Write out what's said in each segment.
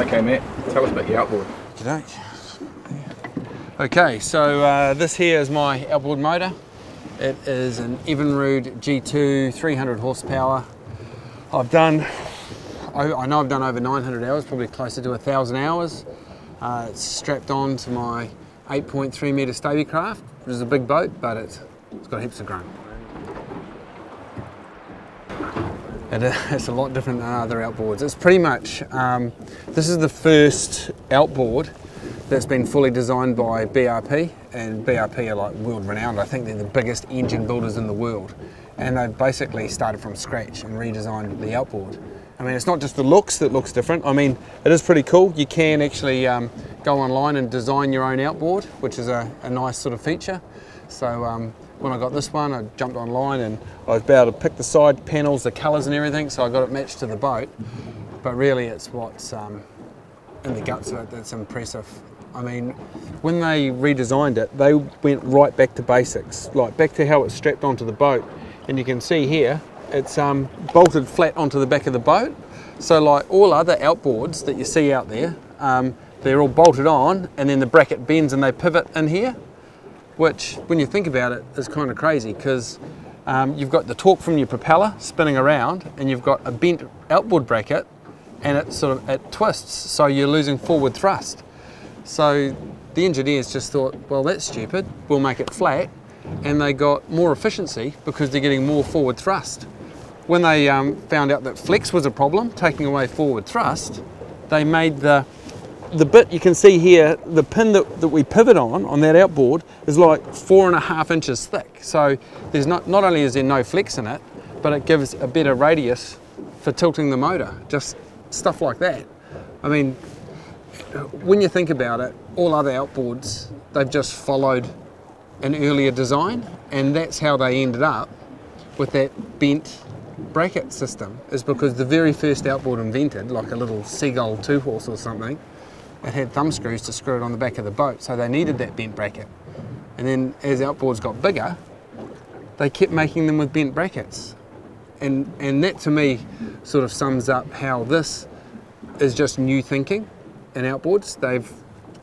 Okay, Matt, tell us about your outboard. G'day. Okay, so this here is my outboard motor. It is an Evinrude G2, 300 horsepower. I know I've done over 900 hours, probably closer to 1,000 hours. It's strapped on to my 8.3 metre Stabicraft, which is a big boat, but it's got heaps of grunt. It's a lot different than other outboards. It's pretty much, this is the first outboard that's been fully designed by BRP, and BRP are like world renowned. I think they're the biggest engine builders in the world. And they've basically started from scratch and redesigned the outboard. I mean, it's not just the looks that looks different. I mean, it is pretty cool. You can actually go online and design your own outboard, which is a nice sort of feature. So when I got this one, I jumped online and I was able to pick the side panels, the colours and everything, so I got it matched to the boat. But really it's what's in the guts of it that's impressive. I mean, when they redesigned it, they went right back to basics, like back to how it's strapped onto the boat. And you can see here, it's bolted flat onto the back of the boat. So like all other outboards that you see out there, they're all bolted on and then the bracket bends and they pivot in here, which when you think about it is kind of crazy because you've got the torque from your propeller spinning around and you've got a bent outboard bracket and it twists, so you're losing forward thrust. So the engineers just thought, well, that's stupid, we'll make it flat, and they got more efficiency because they're getting more forward thrust. When they found out that flex was a problem, taking away forward thrust, they made the bit you can see here, the pin that we pivot on that outboard is like 4.5 inches thick. So there's not only is there no flex in it, but it gives a better radius for tilting the motor, just stuff like that. I mean, when you think about it, all other outboards, they've just followed an earlier design, and that's how they ended up with that bent bracket system, is because the very first outboard invented, like a little Seagull 2-horse or something, it had thumb screws to screw it on the back of the boat, so they needed that bent bracket. And then as outboards got bigger, they kept making them with bent brackets. And that to me sort of sums up how this is just new thinking in outboards. They've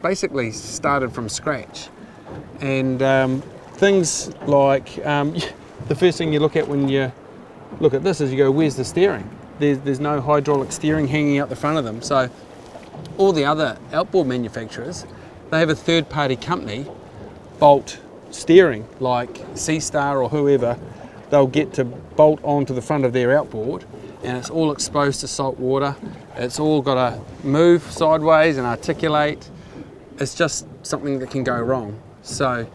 basically started from scratch. And things like, the first thing you look at when you look at this is you go, where's the steering? There's no hydraulic steering hanging out the front of them. So all the other outboard manufacturers, they have a third-party company bolt steering, like Seastar or whoever. They'll get to bolt onto the front of their outboard, and it's all exposed to salt water. It's all got to move sideways and articulate. It's just something that can go wrong. So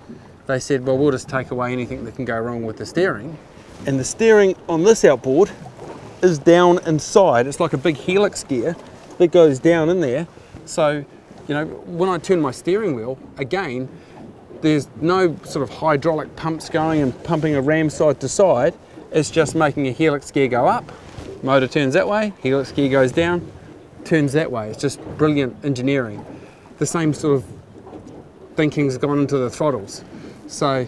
they said, well, we'll just take away anything that can go wrong with the steering. And the steering on this outboard is down inside. It's like a big helix gear that goes down in there. So, you know, when I turn my steering wheel, again, there's no sort of hydraulic pumps going and pumping a ram side to side. It's just making a helix gear go up, motor turns that way, helix gear goes down, turns that way. It's just brilliant engineering. The same sort of thinking's gone into the throttles. So,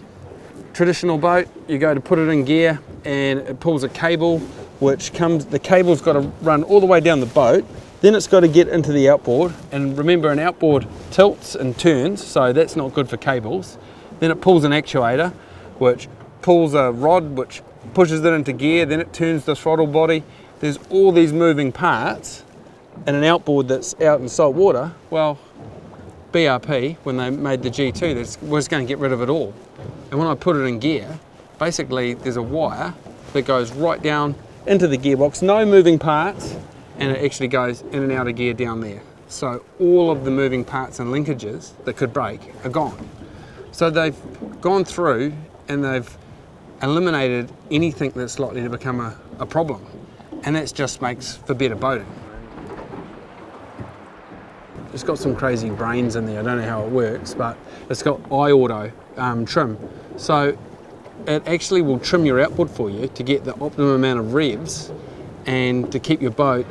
traditional boat, you go to put it in gear and it pulls a cable, which comes, the cable's got to run all the way down the boat, then it's got to get into the outboard, and remember an outboard tilts and turns, so that's not good for cables. Then it pulls an actuator, which pulls a rod which pushes it into gear, then it turns the throttle body. There's all these moving parts in an outboard that's out in salt water. Well, BRP, when they made the G2, was going to get rid of it all. And when I put it in gear, basically there's a wire that goes right down into the gearbox, no moving parts, and it actually goes in and out of gear down there. So all of the moving parts and linkages that could break are gone. So they've gone through and they've eliminated anything that's likely to become a problem. And that just makes for better boating. It's got some crazy brains in there, I don't know how it works, but it's got iAuto trim. So it actually will trim your outboard for you to get the optimum amount of revs and to keep your boat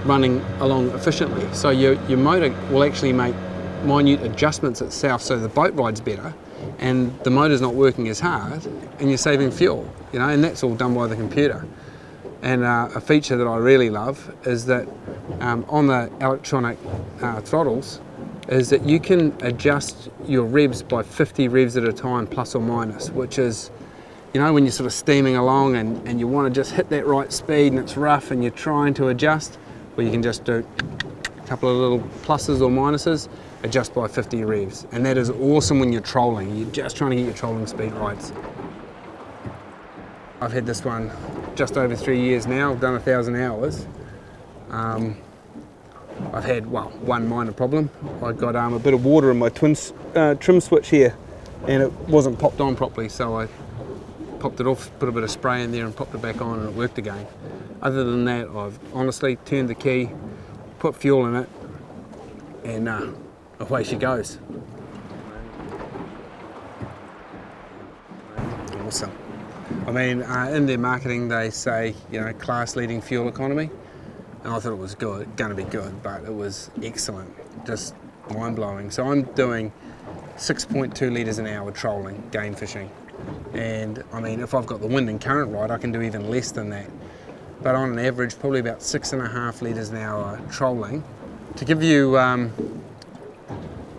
running along efficiently. So your motor will actually make minute adjustments itself so the boat rides better and the motor's not working as hard and you're saving fuel, you know, and that's all done by the computer. And a feature that I really love is that on the electronic throttles is that you can adjust your revs by 50 revs at a time, plus or minus, which is, you know, when you're sort of steaming along and you want to just hit that right speed and it's rough and you're trying to adjust, well, you can just do a couple of little pluses or minuses, adjust by 50 revs. And that is awesome when you're trolling. You're just trying to get your trolling speed right. I've had this one just over 3 years now. I've done 1,000 hours. I've had, well, one minor problem. I got a bit of water in my trim switch here and it wasn't popped on properly, so I popped it off, put a bit of spray in there and popped it back on and it worked again. Other than that, I've honestly turned the key, put fuel in it, and away she goes. Awesome. I mean, in their marketing they say, you know, class-leading fuel economy, and I thought it was good, going to be good, but it was excellent, just mind-blowing. So I'm doing 6.2 litres an hour trolling, game fishing, and I mean, if I've got the wind and current right, I can do even less than that. But on an average, probably about 6.5 litres an hour trolling. To give you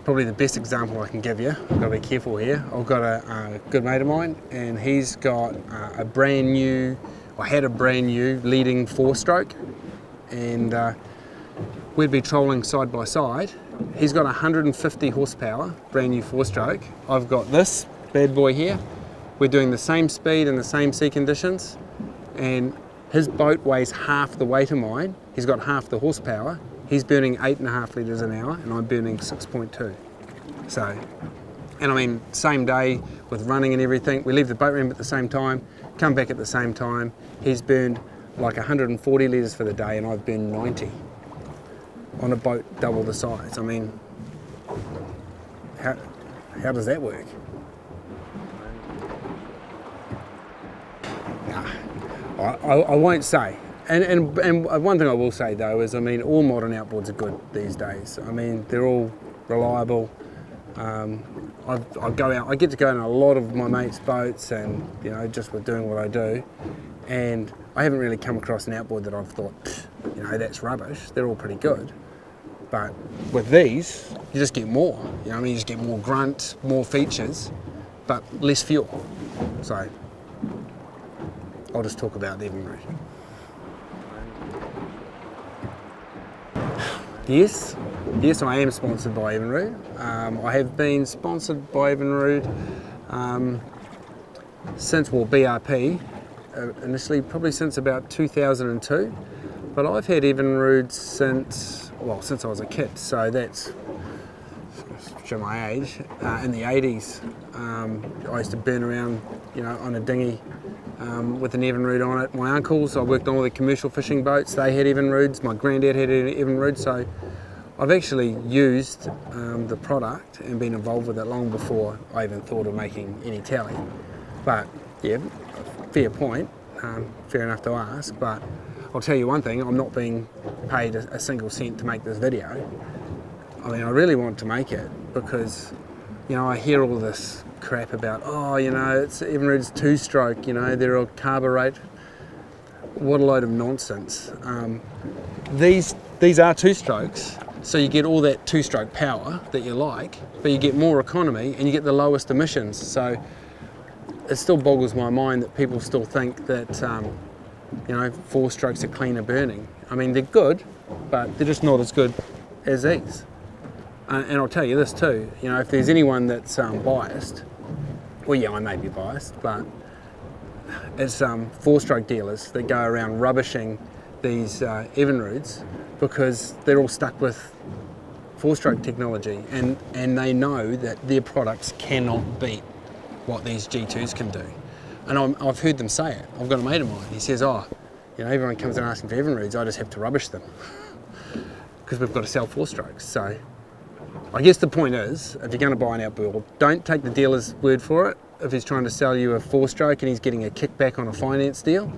probably the best example I can give you, I've got to be careful here. I've got a good mate of mine and he's got a brand new, or had a brand new leading 4-stroke, and we'd be trolling side by side. He's got 150 horsepower, brand new 4-stroke. I've got this bad boy here. We're doing the same speed and the same sea conditions, and his boat weighs half the weight of mine. He's got half the horsepower. He's burning 8.5 litres an hour and I'm burning 6.2. So, and I mean, same day with running and everything, we leave the boat ramp at the same time, come back at the same time. He's burned like 140 litres for the day and I've burned 90 on a boat double the size. I mean, how does that work? Nah, I won't say. And one thing I will say though is, I mean, all modern outboards are good these days. I mean, they're all reliable. I get to go in a lot of my mates' boats, and you know, just with doing what I do, and I haven't really come across an outboard that I've thought, you know, that's rubbish. They're all pretty good. But with these, you just get more. You know, I mean, you just get more grunt, more features, but less fuel. So I'll just talk about the Evinrude. Yes, I am sponsored by Evinrude. I have been sponsored by Evinrude since, well, BRP, initially probably since about 2002, but I've had Evinrude since I was a kid, so that's, show my age, in the 80s. I used to burn around, you know, on a dinghy with an Evinrude on it. My uncles, I worked on all the commercial fishing boats, they had Evinrudes. My granddad had an Evinrude, so I've actually used the product and been involved with it long before I even thought of making any tally. But yeah, fair point, fair enough to ask, but I'll tell you one thing, I'm not being paid a single cent to make this video. I mean, I really want to make it because, you know, I hear all this crap about, oh, you know, it's Evinrude's 2-stroke, you know, they're a carburet. What a load of nonsense. These are 2-strokes, so you get all that 2-stroke power that you like, but you get more economy and you get the lowest emissions. So it still boggles my mind that people still think that, you know, 4-strokes are cleaner burning. I mean, they're good, but they're just not as good as these. And I'll tell you this too, you know, if there's anyone that's biased, well, yeah, I may be biased, but it's 4-stroke dealers that go around rubbishing these Evinrudes because they're all stuck with 4-stroke technology, and they know that their products cannot beat what these G2s can do. And I've heard them say it. I've got a mate of mine, he says, oh, you know, everyone comes in asking for Evinrudes, I just have to rubbish them because we've got to sell 4-strokes. So I guess the point is, if you're going to buy an outboard, don't take the dealer's word for it. If he's trying to sell you a 4-stroke and he's getting a kickback on a finance deal,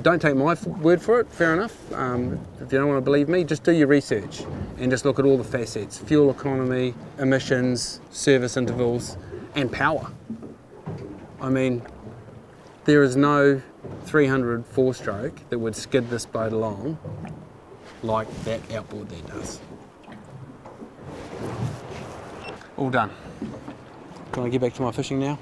don't take my word for it, fair enough. If you don't want to believe me, just do your research and just look at all the facets: fuel economy, emissions, service intervals, and power. I mean, There is no 300 four-stroke that would skid this boat along like that outboard there does. All done. Can I get back to my fishing now?